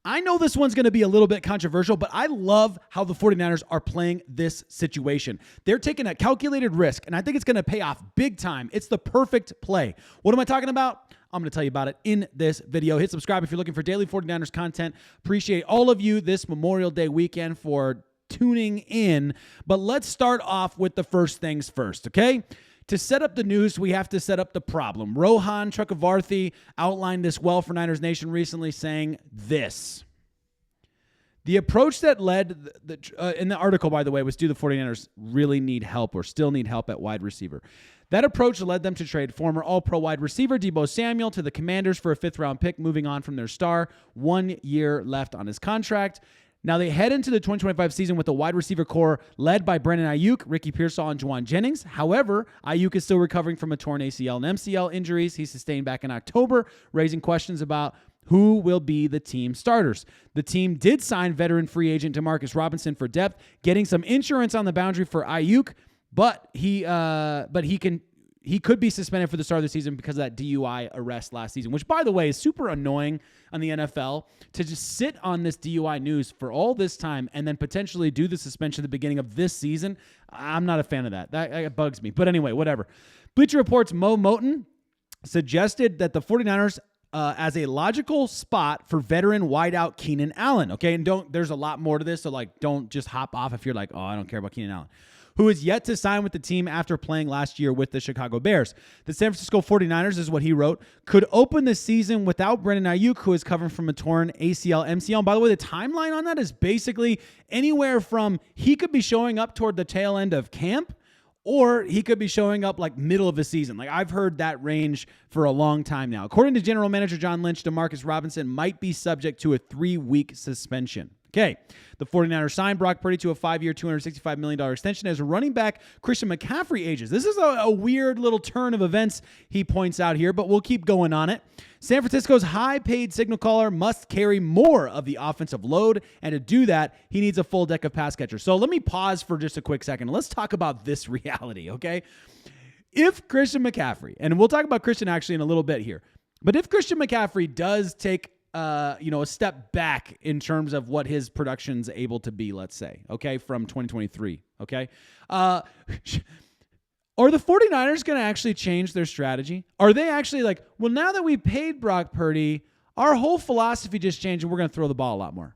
I know this one's going to be a little bit controversial, but I love how the 49ers are playing this situation. They're taking a calculated risk, and I think it's going to pay off big time. It's the perfect play. What am I talking about? I'm going to tell you about it in this video. Hit subscribe if you're looking for daily 49ers content. Appreciate all of you this Memorial Day weekend for tuning in. But let's start off with the first things first, okay? To set up the news, we have to set up the problem. Rohan Chakravarthy outlined this well for Niners Nation recently, saying this. The approach that led, in the article, by the way, was do the 49ers really need help or still need help at wide receiver? That approach led them to trade former All-Pro wide receiver Deebo Samuel to the Commanders for a fifth-round pick, moving on from their star. 1 year left on his contract. Now, they head into the 2025 season with a wide receiver core led by Brandon Aiyuk, Ricky Pearsall, and Juwan Jennings. However, Aiyuk is still recovering from a torn ACL and MCL injuries he sustained back in October, raising questions about who will be the team starters. The team did sign veteran free agent Demarcus Robinson for depth, getting some insurance on the boundary for Aiyuk, but he could be suspended for the start of the season because of that DUI arrest last season, which, by the way, is super annoying on the NFL to just sit on this DUI news for all this time and then potentially do the suspension at the beginning of this season. I'm not a fan of that. That bugs me. But anyway, whatever. Bleacher Report's Mo Moton suggested that the 49ers as a logical spot for veteran wideout Keenan Allen. Okay, and there's a lot more to this, so don't just hop off if you're like, oh, I don't care about Keenan Allen, who is yet to sign with the team after playing last year with the Chicago Bears. The San Francisco 49ers, is what he wrote, could open the season without Brandon Aiyuk, who is covering from a torn ACL, MCL. And by the way, the timeline on that is basically anywhere from he could be showing up toward the tail end of camp, or he could be showing up middle of the season. I've heard that range for a long time now. According to General Manager John Lynch, Demarcus Robinson might be subject to a 3-week suspension. Okay, the 49ers signed Brock Purdy to a 5-year, $265 million extension as running back Christian McCaffrey ages. This is a weird little turn of events he points out here, but we'll keep going on it. San Francisco's high-paid signal caller must carry more of the offensive load, and to do that, he needs a full deck of pass catchers. So let me pause for just a quick second. Let's talk about this reality, okay? If Christian McCaffrey, and we'll talk about Christian actually in a little bit here, but if Christian McCaffrey does take a step back in terms of what his production's able to be, let's say, okay, from 2023, okay? Are the 49ers going to actually change their strategy? Are they actually well, now that we paid Brock Purdy, our whole philosophy just changed and we're going to throw the ball a lot more?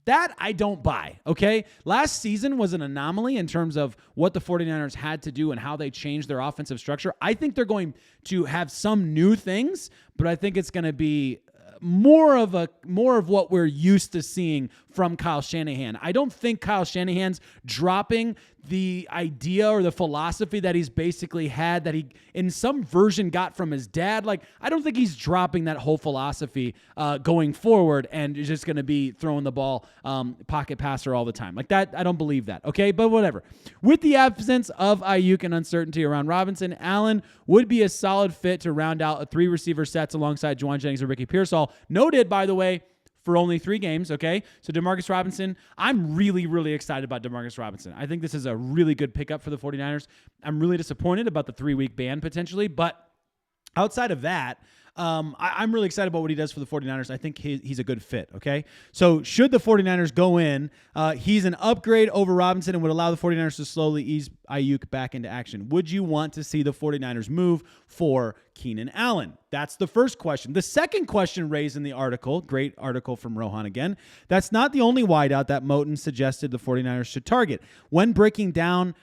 That I don't buy, okay? Last season was an anomaly in terms of what the 49ers had to do and how they changed their offensive structure. I think they're going to have some new things, but I think it's going to be more of what we're used to seeing from Kyle Shanahan. I don't think Kyle Shanahan's dropping the idea or the philosophy that he's basically had, that he in some version got from his dad. I don't think he's dropping that whole philosophy going forward and is just going to be throwing the ball pocket passer all the time. That, I don't believe that, okay? But whatever. With the absence of Aiyuk and uncertainty around Robinson, Allen would be a solid fit to round out a 3-receiver sets alongside Juwan Jennings and Ricky Pearsall. Noted, by the way, for only 3 games, okay? So Demarcus Robinson, I'm really, really excited about Demarcus Robinson. I think this is a really good pickup for the 49ers. I'm really disappointed about the 3-week ban potentially, but outside of that, I'm really excited about what he does for the 49ers. I think he's a good fit, okay? So should the 49ers go in, he's an upgrade over Robinson and would allow the 49ers to slowly ease Aiyuk back into action. Would you want to see the 49ers move for Keenan Allen? That's the first question. The second question raised in the article, great article from Rohan again, that's not the only wideout that Moton suggested the 49ers should target. When breaking down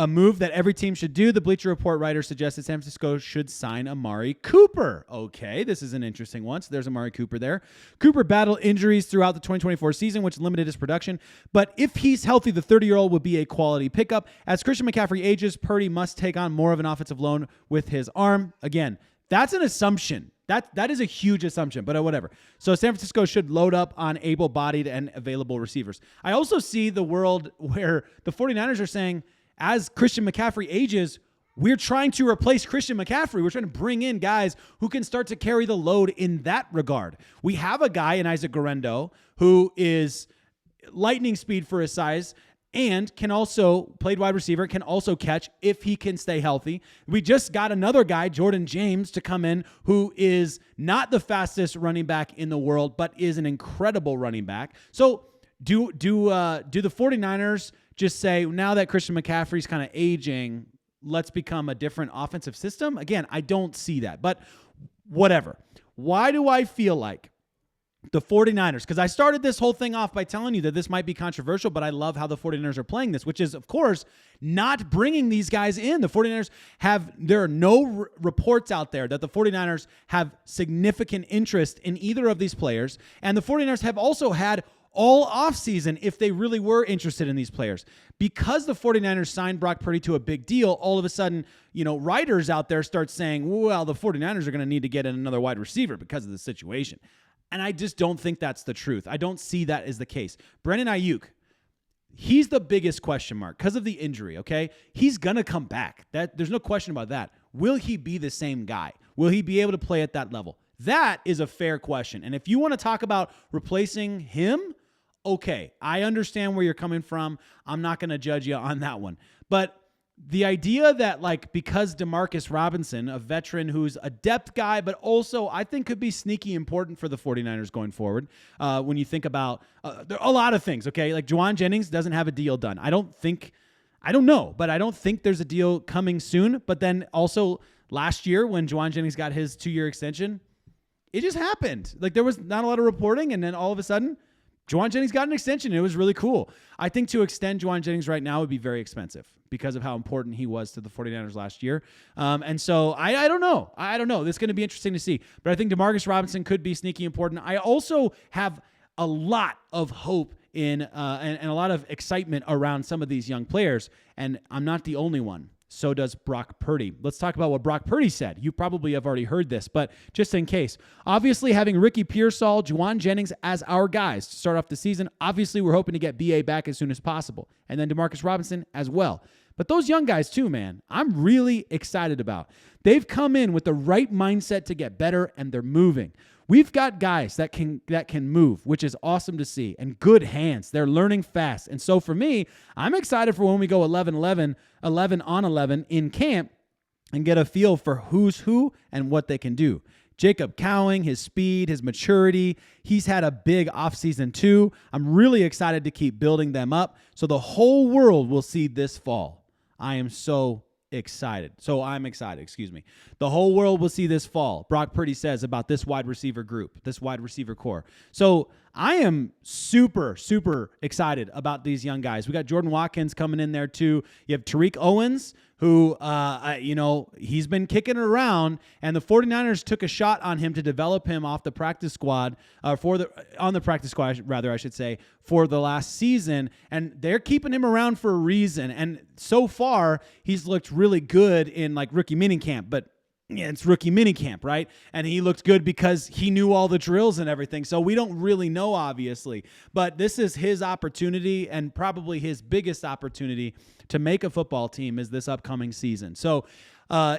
a move that every team should do, the Bleacher Report writer suggested San Francisco should sign Amari Cooper. Okay, this is an interesting one. So there's Amari Cooper there. Cooper battled injuries throughout the 2024 season, which limited his production. But if he's healthy, the 30-year-old would be a quality pickup. As Christian McCaffrey ages, Purdy must take on more of an offensive load with his arm. Again, that's an assumption. That is a huge assumption, but whatever. So San Francisco should load up on able-bodied and available receivers. I also see the world where the 49ers are saying, as Christian McCaffrey ages, we're trying to replace Christian McCaffrey. We're trying to bring in guys who can start to carry the load in that regard. We have a guy in Isaac Guerendo who is lightning speed for his size, and can also played wide receiver, can also catch if he can stay healthy. We just got another guy, Jordan James, to come in who is not the fastest running back in the world, but is an incredible running back. So do the 49ers just say, now that Christian McCaffrey's kind of aging, let's become a different offensive system? Again, I don't see that, but whatever. Why do I feel like the 49ers, because I started this whole thing off by telling you that this might be controversial, but I love how the 49ers are playing this, which is, of course, not bringing these guys in. The 49ers there are no reports out there that the 49ers have significant interest in either of these players, and the 49ers have also had all offseason if they really were interested in these players. Because the 49ers signed Brock Purdy to a big deal, all of a sudden, writers out there start saying, well, the 49ers are going to need to get in another wide receiver because of the situation. And I just don't think that's the truth. I don't see that as the case. Brandon Aiyuk, he's the biggest question mark because of the injury, okay? He's going to come back. There's no question about that. Will he be the same guy? Will he be able to play at that level? That is a fair question. And if you want to talk about replacing him, okay, I understand where you're coming from. I'm not going to judge you on that one. But the idea that, because Demarcus Robinson, a veteran who's a depth guy, but also I think could be sneaky important for the 49ers going forward, when you think about there are a lot of things, okay? Like Juwan Jennings doesn't have a deal done. I don't know, but I don't think there's a deal coming soon. But then also last year when Juwan Jennings got his 2-year extension, it just happened. There was not a lot of reporting, and then all of a sudden, Juwan Jennings got an extension. It was really cool. I think to extend Juwan Jennings right now would be very expensive because of how important he was to the 49ers last year. And so I don't know. I don't know. This is going to be interesting to see. But I think Demarcus Robinson could be sneaky important. I also have a lot of hope in and a lot of excitement around some of these young players. And I'm not the only one. So does Brock Purdy. Let's talk about what Brock Purdy said. You probably have already heard this, but just in case. Obviously, having Ricky Pearsall, Juwan Jennings as our guys to start off the season, obviously we're hoping to get B.A. back as soon as possible, and then Demarcus Robinson as well. But those young guys too, man, I'm really excited about. They've come in with the right mindset to get better, and they're moving. We've got guys that can move, which is awesome to see, and good hands. They're learning fast. And so for me, I'm excited for when we go 11 on 11 in camp and get a feel for who's who and what they can do. Jacob Cowing, his speed, his maturity, he's had a big offseason too. I'm really excited to keep building them up so the whole world will see this fall. I'm excited. The whole world will see this fall. Brock Purdy says about this wide receiver group, this wide receiver core. So I am super, super excited about these young guys. We got Jordan Watkins coming in there too. You have Tariq Owens, who, he's been kicking it around, and the 49ers took a shot on him to develop him off the practice squad, on the practice squad, rather, I should say, for the last season, and they're keeping him around for a reason, and so far, he's looked really good in, rookie minicamp, but yeah, it's rookie minicamp, right? And he looked good because he knew all the drills and everything. So we don't really know, obviously. But this is his opportunity, and probably his biggest opportunity to make a football team is this upcoming season. So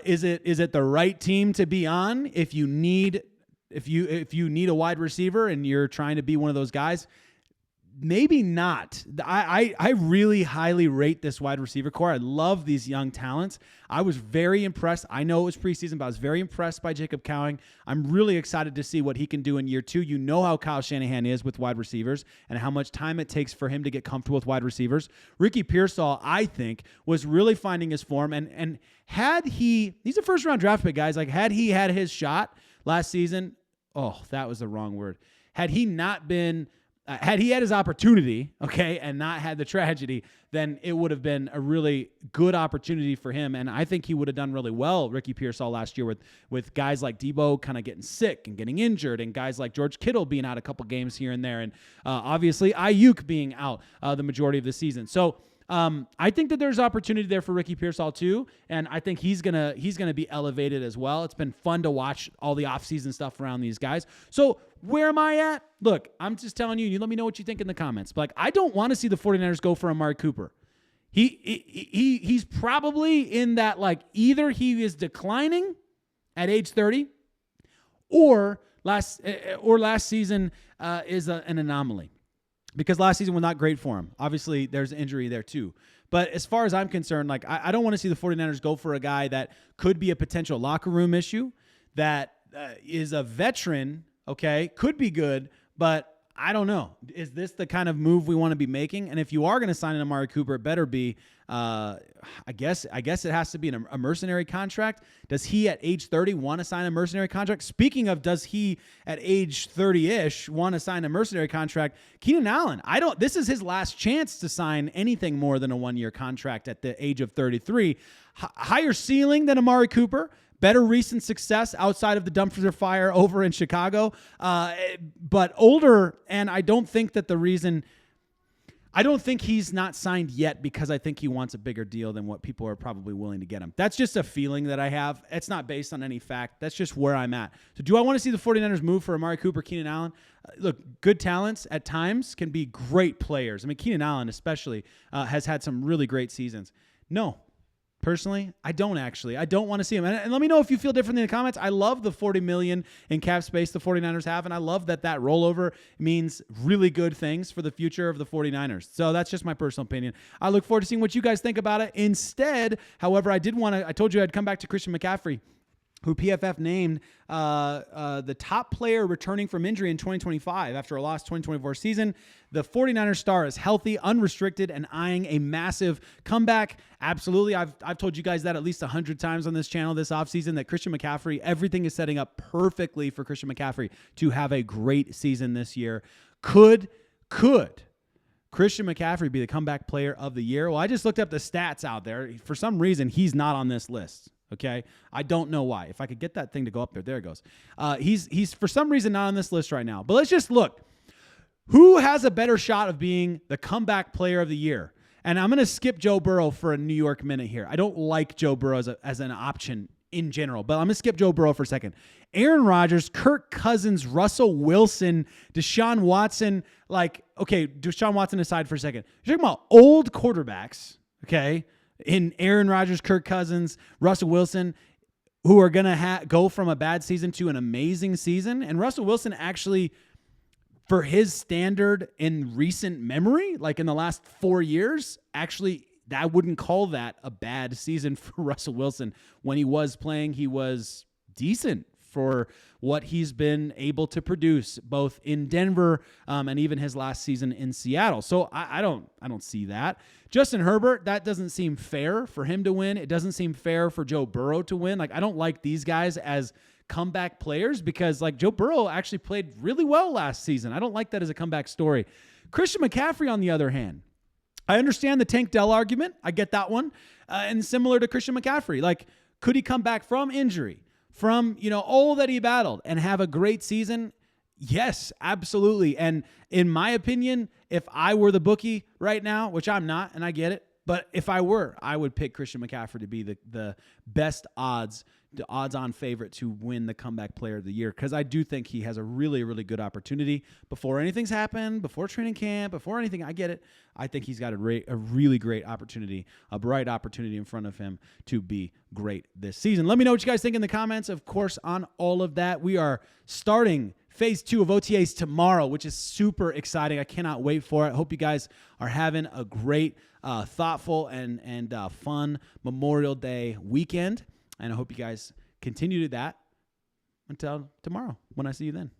is it the right team to be on if you need a wide receiver and you're trying to be one of those guys? Maybe not. I really highly rate this wide receiver core. I love these young talents. I was very impressed. I know it was preseason, but I was very impressed by Jacob Cowing. I'm really excited to see what he can do in year 2. You know how Kyle Shanahan is with wide receivers and how much time it takes for him to get comfortable with wide receivers. Ricky Pearsall, I think, was really finding his form. And he's a first-round draft pick, guys. Had he had his shot last season, that was the wrong word. Had he had his opportunity, okay, and not had the tragedy, then it would have been a really good opportunity for him. And I think he would have done really well, Ricky Pearsall, last year with guys like Deebo kind of getting sick and getting injured, and guys like George Kittle being out a couple games here and there, and obviously Aiyuk being out the majority of the season. So I think that there's opportunity there for Ricky Pearsall too, and I think he's gonna be elevated as well. It's been fun to watch all the offseason stuff around these guys. So where am I at? Look, I'm just telling you. You let me know what you think in the comments. But I don't want to see the 49ers go for Amari Cooper. He's probably in that either he is declining at age 30, or last season is an anomaly. because last season was not great for him. Obviously, there's injury there too. But as far as I'm concerned, like I don't want to see the 49ers go for a guy that could be a potential locker room issue, that is a veteran, okay, could be good, but I don't know. Is this the kind of move we want to be making? And if you are going to sign an Amari Cooper, it better be, I guess it has to be a mercenary contract. Does he at age 30 want to sign a mercenary contract? Speaking of, does he at age 30-ish want to sign a mercenary contract? Keenan Allen, this is his last chance to sign anything more than a 1-year contract at the age of 33. Higher ceiling than Amari Cooper. Better recent success outside of the dumpster fire over in Chicago, but older. And I don't think he's not signed yet because I think he wants a bigger deal than what people are probably willing to get him. That's just a feeling that I have. It's not based on any fact. That's just where I'm at. So do I want to see the 49ers move for Amari Cooper, Keenan Allen? Look, good talents at times can be great players. I mean, Keenan Allen especially has had some really great seasons. No. Personally, I don't actually. I don't want to see him. And let me know if you feel differently in the comments. I love the $40 million in cap space the 49ers have, and I love that rollover means really good things for the future of the 49ers. So that's just my personal opinion. I look forward to seeing what you guys think about it. Instead, however, I told you I'd come back to Christian McCaffrey, who PFF named the top player returning from injury in 2025 after a lost 2024 season. The 49ers star is healthy, unrestricted, and eyeing a massive comeback. Absolutely. I've told you guys that at least 100 times on this channel this offseason, that Christian McCaffrey, everything is setting up perfectly for Christian McCaffrey to have a great season this year. Could Christian McCaffrey be the comeback player of the year? Well, I just looked up the stats out there. For some reason, he's not on this list. Okay, I don't know why. If I could get that thing to go up there, there it goes. He's for some reason not on this list right now. But let's just look. Who has a better shot of being the comeback player of the year? And I'm going to skip Joe Burrow for a New York minute here. I don't like Joe Burrow as an option in general, but I'm going to skip Joe Burrow for a second. Aaron Rodgers, Kirk Cousins, Russell Wilson, Deshaun Watson. Okay, Deshaun Watson aside for a second. You're talking about old quarterbacks, okay? In Aaron Rodgers, Kirk Cousins, Russell Wilson, who are going to go from a bad season to an amazing season. And Russell Wilson actually, for his standard in recent memory, like in the last 4 years, actually, I wouldn't call that a bad season for Russell Wilson. When he was playing, he was decent for what he's been able to produce, both in Denver and even his last season in Seattle. So I don't see that. Justin Herbert, that doesn't seem fair for him to win. It doesn't seem fair for Joe Burrow to win. I don't like these guys as comeback players because Joe Burrow actually played really well last season. I don't like that as a comeback story. Christian McCaffrey, on the other hand, I understand the Tank Dell argument. I get that one. And similar to Christian McCaffrey, could he come back from injury, from, all that he battled and have a great season? Yes, absolutely. And in my opinion, if I were the bookie right now, which I'm not, and I get it, but if I were, I would pick Christian McCaffrey to be the best odds-on favorite to win the comeback player of the year, because I do think he has a really, really good opportunity before anything's happened, before training camp, before anything. I get it. I think he's got a really great opportunity, a bright opportunity in front of him to be great this season. Let me know what you guys think in the comments, of course, on all of that. We are starting Phase 2 of OTAs tomorrow, which is super exciting. I cannot wait for it. I hope you guys are having a great, thoughtful, and fun Memorial Day weekend. And I hope you guys continue to do that until tomorrow when I see you then.